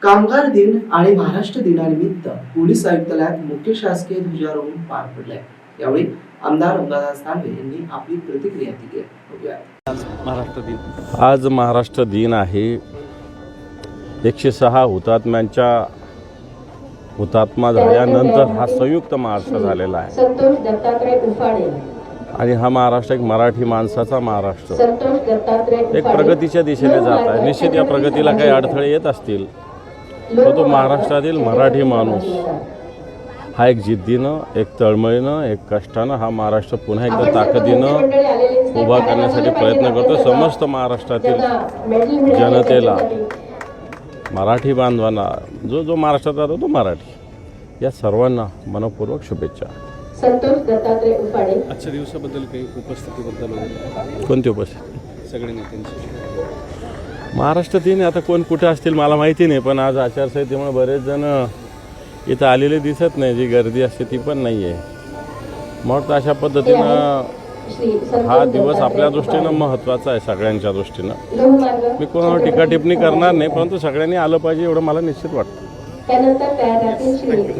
कामगार दिन आणि महाराष्ट्र दिनानिमित्त पोलीस आयुक्तालयात मुख्य शासकीय ध्वजारोहण पार पडले। यावेळी आमदार अंबादास दानवे यांनी आपली प्रतिक्रिया दिली। आज महाराष्ट्र दिन आहे। 106 हुतात्म्यांच्या हुतात्मा झाल्यानंतर हा संयुक्त महाराष्ट्र झालेला आहे आणि हा महाराष्ट्र एक मराठी माणसाचा महाराष्ट्र एक प्रगतीच्या दिशेने जात आहे। निश्चित या प्रगतीला काही अडथळे येत असतील तर तो महाराष्ट्रातील मराठी माणूस हा एक जिद्दीनं, एक तळमळीनं, एक कष्टानं हा महाराष्ट्र पुन्हा एकदा ताकदीनं उभा करण्यासाठी प्रयत्न करतो। समस्त महाराष्ट्रातील जनतेला, मराठी बांधवांना, जो महाराष्ट्रात राहतो तो मराठी, या सर्वांना मनपूर्वक शुभेच्छा। संतोष दत्तात्रय उफाडे आजच्या दिवसाबद्दल काही उपस्थितीबद्दल कोणती उपस्थिती? सगळे नेत्यांची महाराष्ट्र दिन आता कोण कुठे असतील मला माहिती नाही, पण आज आचारसंहितेमुळे बरेच जण इथं आलेले दिसत नाही। जी गर्दी असते ती पण नाही आहे। मग अशा पद्धतीनं हा दिवस आपल्या दृष्टीनं महत्त्वाचा आहे, सगळ्यांच्या दृष्टीनं। मी कोणावर टीका टिप्पणी करणार नाही, परंतु सगळ्यांनी आलं पाहिजे एवढं मला निश्चित वाटतं। त्यानंतर